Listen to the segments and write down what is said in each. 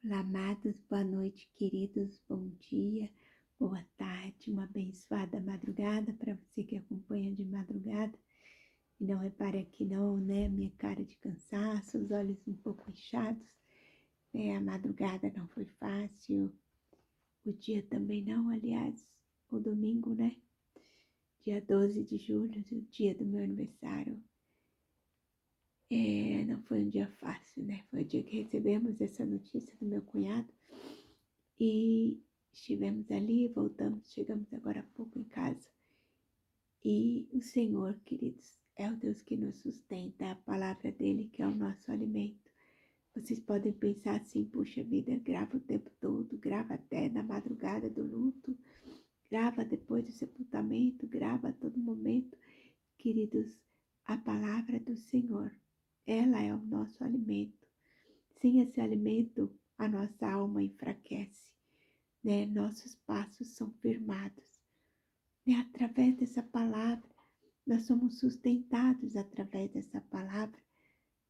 Olá, amados, boa noite, queridos, bom dia, boa tarde, uma abençoada madrugada para você que acompanha de madrugada. E não repare aqui não, né, minha cara de cansaço, os olhos um pouco inchados, né, a madrugada não foi fácil, o dia também não, aliás, o domingo, né, dia 12 de julho, o dia do meu aniversário. Não foi um dia fácil, né, foi o dia que recebemos essa notícia do meu cunhado. E estivemos ali, voltamos, chegamos agora há pouco em casa. E o Senhor, queridos, é o Deus que nos sustenta, é a palavra dele que é o nosso alimento. Vocês podem pensar assim, puxa vida, grava o tempo todo, grava até na madrugada do luto, grava depois do sepultamento, grava a todo momento. Queridos, a palavra do Senhor, ela é o nosso alimento. Sem esse alimento, a nossa alma enfraquece. Né? Nossos passos são firmados. Né? Através dessa palavra, nós somos sustentados através dessa palavra.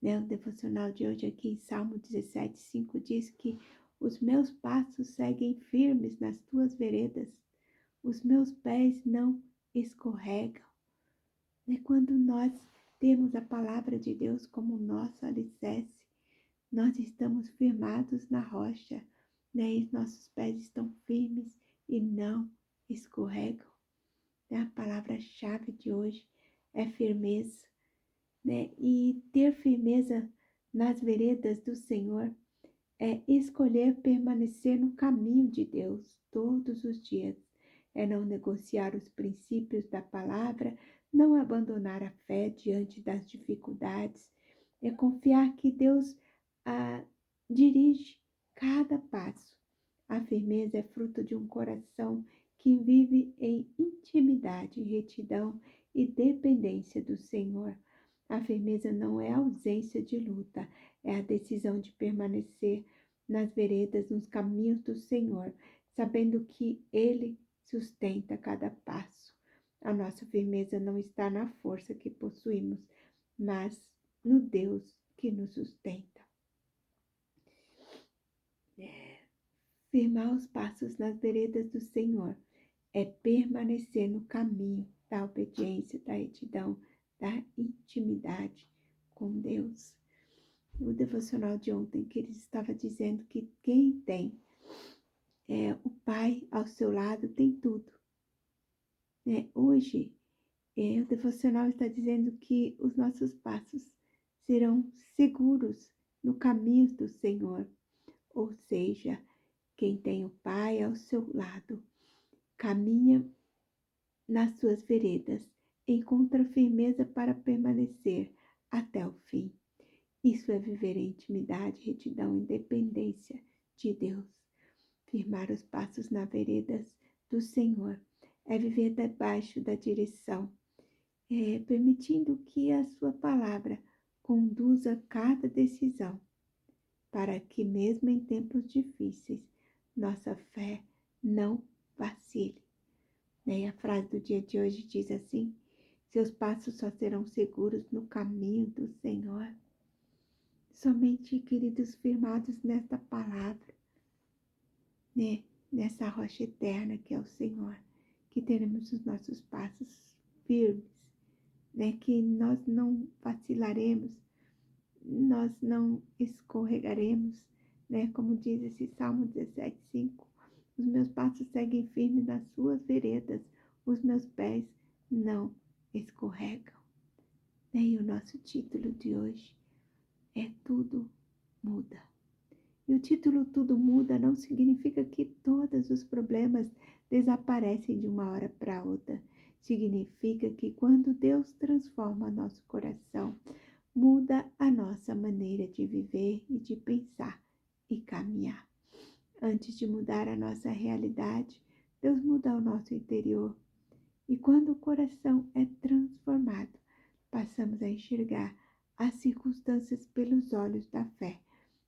Né? O devocional de hoje aqui em Salmo 17:5 diz que os meus passos seguem firmes nas tuas veredas, os meus pés não escorregam. Né? Quando nós temos a palavra de Deus como nosso alicerce, nós estamos firmados na rocha, né? E nossos pés estão firmes e não escorregam. Né? A palavra-chave de hoje é firmeza, né? E ter firmeza nas veredas do Senhor é escolher permanecer no caminho de Deus todos os dias. É não negociar os princípios da palavra, não abandonar a fé diante das dificuldades, é confiar que Deus dirige cada passo. A firmeza é fruto de um coração que vive em intimidade, retidão e dependência do Senhor. A firmeza não é a ausência de luta, é a decisão de permanecer nas veredas, nos caminhos do Senhor, sabendo que Ele sustenta cada passo. A nossa firmeza não está na força que possuímos, mas no Deus que nos sustenta. Firmar os passos nas veredas do Senhor é permanecer no caminho da obediência, da retidão, da intimidade com Deus. O devocional de ontem que ele estava dizendo que quem tem o Pai ao seu lado tem tudo. Hoje, o devocional está dizendo que os nossos passos serão seguros no caminho do Senhor. Ou seja, quem tem o Pai ao seu lado caminha nas suas veredas, encontra firmeza para permanecer até o fim. Isso é viver em intimidade, retidão e independência de Deus. Firmar os passos nas veredas do Senhor é viver debaixo da direção, permitindo que a sua palavra conduza cada decisão, para que mesmo em tempos difíceis, nossa fé não vacile. E a frase do dia de hoje diz assim: seus passos só serão seguros no caminho do Senhor. Somente, queridos, firmados nesta palavra, né, nessa rocha eterna que é o Senhor, que teremos os nossos passos firmes, né, que nós não vacilaremos, nós não escorregaremos, né, como diz esse Salmo 17:5, os meus passos seguem firmes nas suas veredas, os meus pés não escorregam. E o nosso título de hoje é Tudo Muda. E o título Tudo Muda não significa que todos os problemas desaparecem de uma hora para outra. Significa que quando Deus transforma nosso coração, muda a nossa maneira de viver e de pensar e caminhar. Antes de mudar a nossa realidade, Deus muda o nosso interior. E quando o coração é transformado, passamos a enxergar as circunstâncias pelos olhos da fé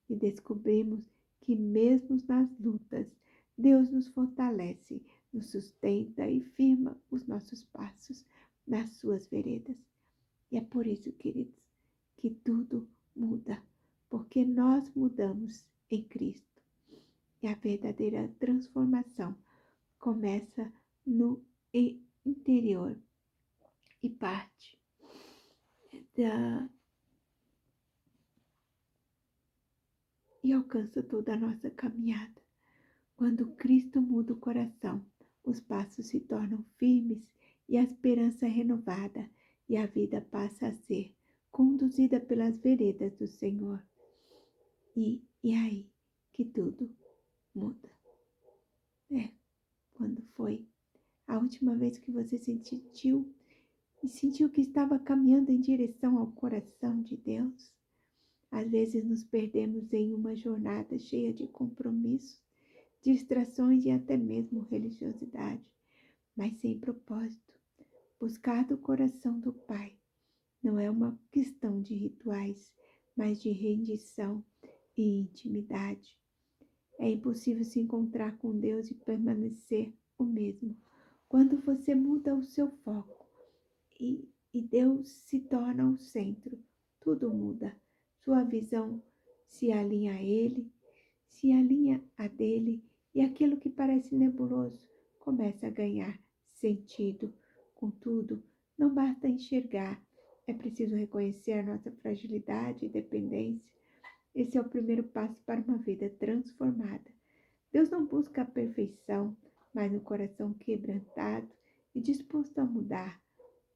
e descobrimos que mesmo nas lutas, Deus nos fortalece, nos sustenta e firma os nossos passos nas suas veredas. E é por isso, queridos, que tudo muda, porque nós mudamos em Cristo. E a verdadeira transformação começa no interior e parte da e alcança toda a nossa caminhada. Quando Cristo muda o coração, os passos se tornam firmes e a esperança é renovada, e a vida passa a ser conduzida pelas veredas do Senhor. E aí que tudo muda. Quando foi a última vez que você sentiu que estava caminhando em direção ao coração de Deus? Às vezes nos perdemos em uma jornada cheia de compromissos, distrações e até mesmo religiosidade, mas sem propósito. Buscar do coração do Pai não é uma questão de rituais, mas de rendição e intimidade. É impossível se encontrar com Deus e permanecer o mesmo. Quando você muda o seu foco e Deus se torna o centro, tudo muda. Sua visão se alinha a Ele, se alinha a dele, e aquilo que parece nebuloso começa a ganhar sentido. Contudo, não basta enxergar, é preciso reconhecer a nossa fragilidade e dependência. Esse é o primeiro passo para uma vida transformada. Deus não busca a perfeição, mas um coração quebrantado e disposto a mudar,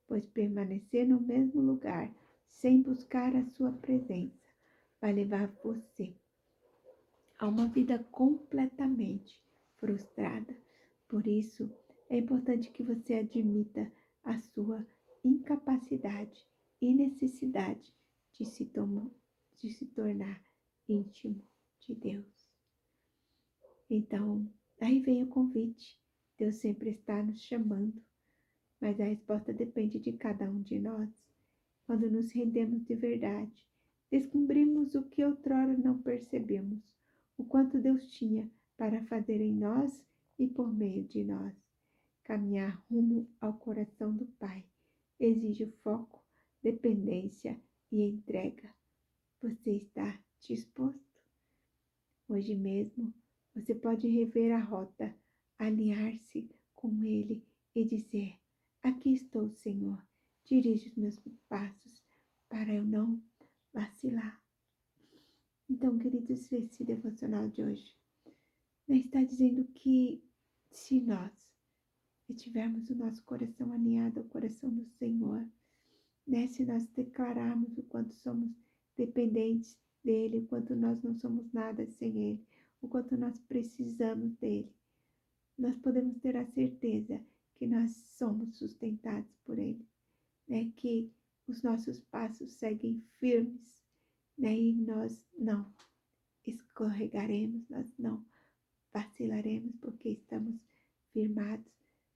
pois permanecer no mesmo lugar, sem buscar a sua presença, vai levar você a uma vida completamente frustrada. Por isso, é importante que você admita a sua incapacidade e necessidade de se tornar íntimo de Deus. Então, aí vem o convite. Deus sempre está nos chamando, mas a resposta depende de cada um de nós. Quando nos rendemos de verdade, descobrimos o que outrora não percebemos, o quanto Deus tinha para fazer em nós e por meio de nós. Caminhar rumo ao coração do Pai exige foco, dependência e entrega. Você está disposto? Hoje mesmo, você pode rever a rota, alinhar-se com Ele e dizer: aqui estou, Senhor, dirige os meus passos para eu não vacilar. Então, queridos, esse devocional de hoje está dizendo que se nós tivermos o nosso coração alinhado ao coração do Senhor, se nós declararmos o quanto somos dependentes dele, o quanto nós não somos nada sem ele, o quanto nós precisamos dele, nós podemos ter a certeza que nós somos sustentados por ele, que os nossos passos seguem firmes, e nós não escorregaremos, nós não vacilaremos, porque estamos firmados,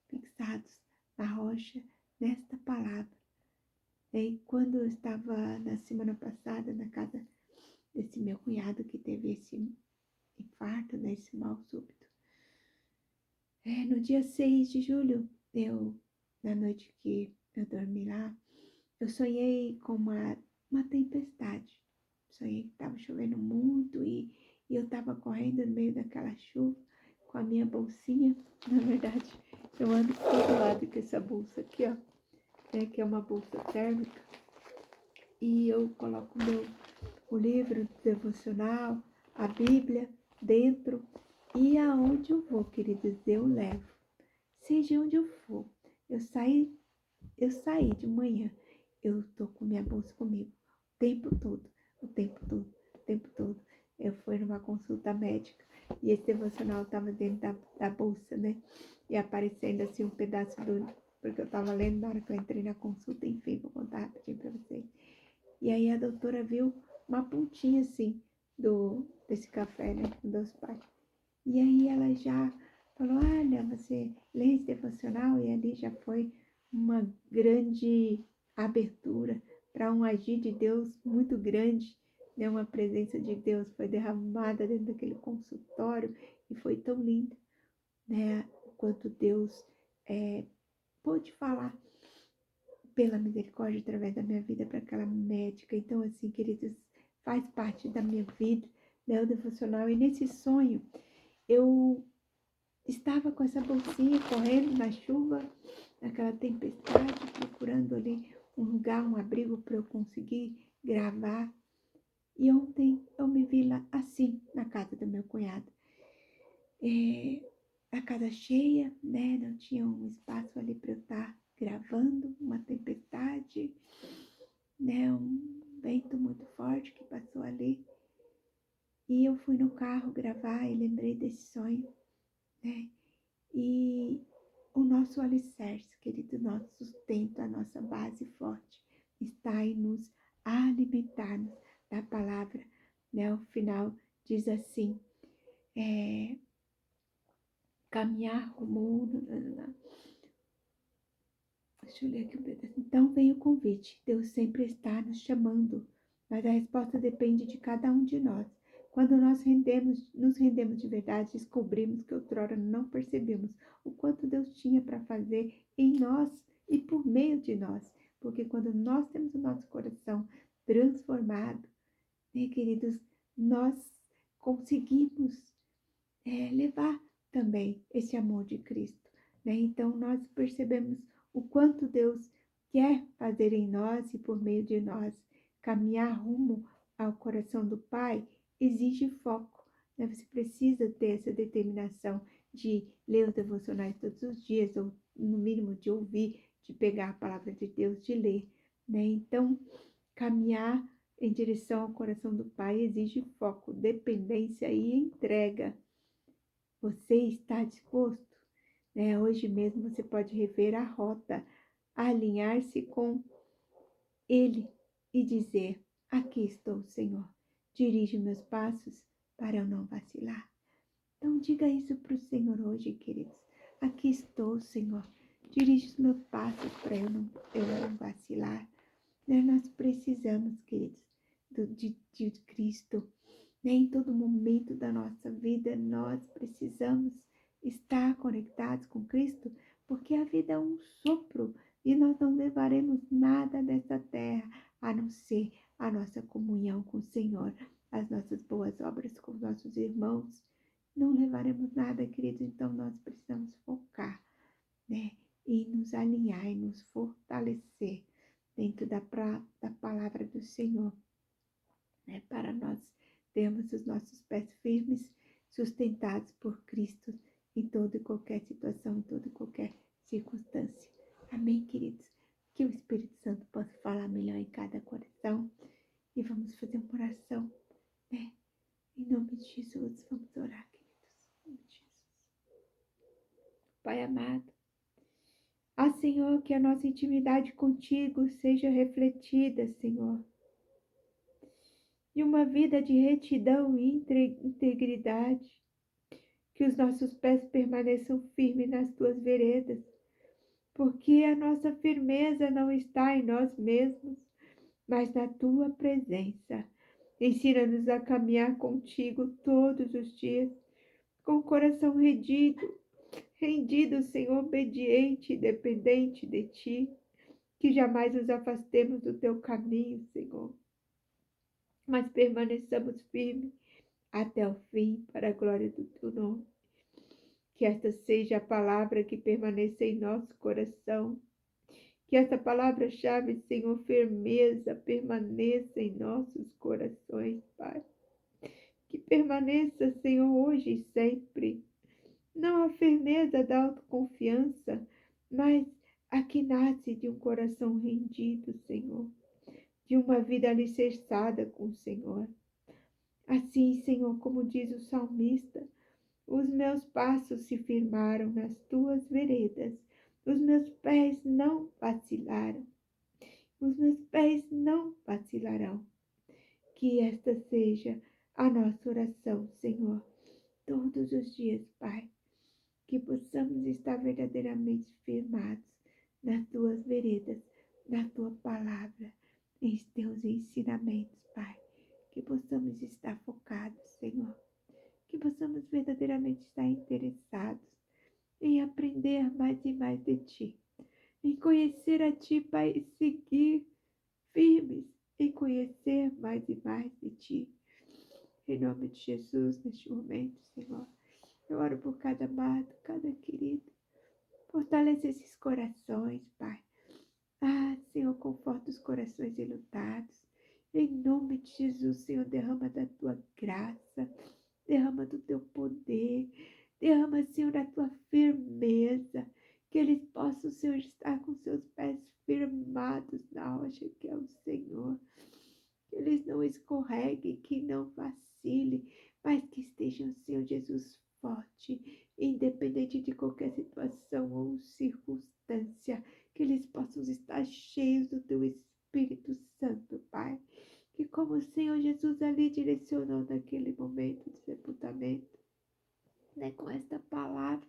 fixados na rocha, nesta palavra. E quando eu estava na semana passada na casa desse meu cunhado que teve esse infarto, esse mal súbito, no dia 6 de julho, na noite que eu dormi lá, eu sonhei com uma tempestade. Sonhei que estava chovendo muito e eu estava correndo no meio daquela chuva com a minha bolsinha. Na verdade, eu ando por todo lado com essa bolsa aqui, ó, que é uma bolsa térmica. E eu coloco o livro devocional, a Bíblia dentro. E aonde eu vou, queridos, eu levo. Seja onde eu for. Eu saí de manhã, eu tô com minha bolsa comigo. O tempo todo. Eu fui numa consulta médica e esse devocional estava dentro da bolsa, E aparecendo assim um pedaço porque eu estava lendo na hora que eu entrei na consulta, enfim, vou contar rapidinho para vocês. E aí a doutora viu uma pontinha assim desse café, dos pais. E aí ela já falou: olha, você lê esse devocional, e ali já foi uma grande abertura para um agir de Deus muito grande, uma presença de Deus foi derramada dentro daquele consultório e foi tão lindo, o quanto Deus pôde falar pela misericórdia através da minha vida para aquela médica. Então, assim, queridos, faz parte da minha vida, o devocional. E nesse sonho, eu estava com essa bolsinha correndo na chuva, naquela tempestade, procurando ali um lugar, um abrigo para eu conseguir gravar. E ontem eu me vi lá assim, na casa do meu cunhado. A casa cheia, né? Não tinha um espaço ali para eu estar gravando, uma tempestade, né? Um vento muito forte que passou ali. E eu fui no carro gravar e lembrei desse sonho, né? E o nosso alicerce, querido, nosso sustento, a nossa base forte está em nos alimentarmos da palavra, né? O final diz assim, caminhar rumo... Deixa eu ler aqui um pedaço. Então vem o convite. Deus sempre está nos chamando, mas a resposta depende de cada um de nós. Quando nós nos rendemos de verdade, descobrimos que outrora não percebemos o quanto Deus tinha para fazer em nós e por meio de nós. Porque quando nós temos o nosso coração transformado, né, queridos, nós conseguimos levar também esse amor de Cristo, né? Então nós percebemos o quanto Deus quer fazer em nós e por meio de nós. Caminhar rumo ao coração do Pai exige foco, né? Você precisa ter essa determinação de ler os devocionais todos os dias, ou no mínimo de ouvir, de pegar a palavra de Deus, de ler, né? Então, caminhar em direção ao coração do Pai exige foco, dependência e entrega. Você está disposto? Né? Hoje mesmo você pode rever a rota, alinhar-se com Ele e dizer: aqui estou, Senhor. Dirige meus passos para eu não vacilar. Então diga isso para o Senhor hoje, queridos. Aqui estou, Senhor. Dirige os meus passos para eu não vacilar. Né? Nós precisamos, queridos, de Cristo. Né? Em todo momento da nossa vida, nós precisamos estar conectados com Cristo, porque a vida é um sopro e nós não levaremos nada dessa terra a não ser a nossa comunhão com o Senhor, as nossas boas obras com os nossos irmãos. Não levaremos nada, queridos, então nós precisamos focar, né? E nos alinhar e nos fortalecer dentro da palavra do Senhor, né? Para nós termos os nossos pés firmes, sustentados por Cristo em toda e qualquer situação, em toda e qualquer circunstância. Amém, queridos? Que o Espírito Santo possa falar melhor em cada coração. E vamos fazer uma oração, né? Em nome de Jesus, vamos orar, queridos. Em nome de Jesus. Pai amado, Senhor, que a nossa intimidade contigo seja refletida, Senhor, e uma vida de retidão e integridade, que os nossos pés permaneçam firmes nas tuas veredas, porque a nossa firmeza não está em nós mesmos, mas na tua presença. Ensina-nos a caminhar contigo todos os dias, com o coração rendido, Senhor, obediente e dependente de ti, que jamais nos afastemos do teu caminho, Senhor, mas permaneçamos firmes até o fim, para a glória do teu nome. Que esta seja a palavra que permaneça em nosso coração. Que esta palavra-chave, Senhor, firmeza, permaneça em nossos corações, Pai. Que permaneça, Senhor, hoje e sempre. Não a firmeza da autoconfiança, mas a que nasce de um coração rendido, Senhor. De uma vida alicerçada com o Senhor. Assim, Senhor, como diz o salmista, os meus passos se firmaram nas tuas veredas, os meus pés não vacilaram, os meus pés não vacilarão. Que esta seja a nossa oração, Senhor, todos os dias, Pai, que possamos estar verdadeiramente firmados nas tuas veredas, na tua palavra, em teus ensinamentos, Pai, que possamos estar focados, Senhor, que possamos verdadeiramente estar interessados em aprender mais e mais de Ti, em conhecer a Ti, Pai, e seguir firmes em conhecer mais e mais de Ti. Em nome de Jesus, neste momento, Senhor, Eu oro por cada amado, cada querido. Fortalece esses corações, Pai. Ah, Senhor, conforta os corações enlutados. Em nome de Jesus, Senhor, derrama da tua graça, derrama do teu poder, derrama, Senhor, da tua firmeza, que eles possam, Senhor, estar com seus pés firmados na rocha que é o Senhor. Que eles não escorreguem, que não vacilem, mas que estejam, Senhor Jesus, forte, independente de qualquer situação ou circunstância, que eles possam estar cheios do teu Espírito Santo, Pai. Que como o Senhor Jesus ali direcionou naquele momento de sepultamento, né, com esta palavra,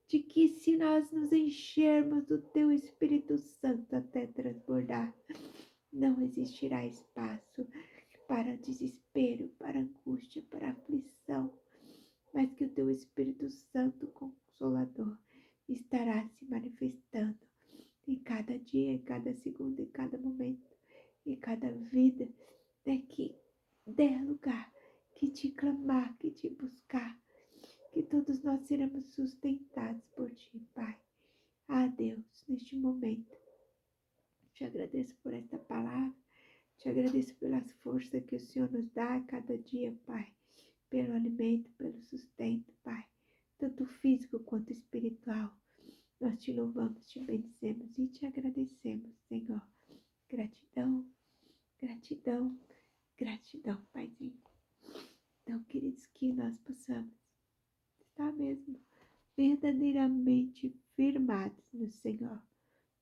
de que se nós nos enchermos do teu Espírito Santo até transbordar, não existirá espaço para desespero, para angústia, para aflição, mas que o teu Espírito Santo Consolador estará se manifestando em cada dia, em cada segundo, em cada momento, em cada vida, né, que der lugar, que te clamar, que te buscar, que todos nós seremos sustentados por ti, Pai. Ah, Deus, neste momento, te agradeço por esta palavra, te agradeço pelas forças que o Senhor nos dá a cada dia, Pai, pelo alimento, pelo sustento, Pai, tanto físico quanto espiritual. Nós te louvamos, te bendecemos e te agradecemos, Senhor. Gratidão, gratidão, gratidão, Paizinho. Então, queridos, que nós possamos estar mesmo verdadeiramente firmados no Senhor,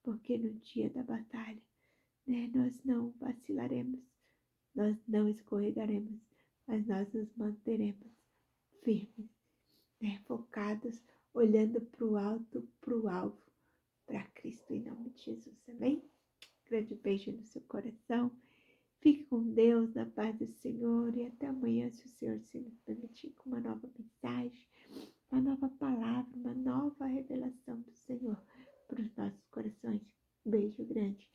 porque no dia da batalha, né, nós não vacilaremos, nós não escorregaremos, mas nós nos manteremos firmes, né, focados, olhando para o alto, para o alvo, para Cristo, em nome de Jesus, amém? Grande beijo no seu coração. Fique com Deus, na paz do Senhor, e até amanhã, se o Senhor se nos permitir, com uma nova mensagem, uma nova palavra, uma nova revelação do Senhor para os nossos corações. Beijo grande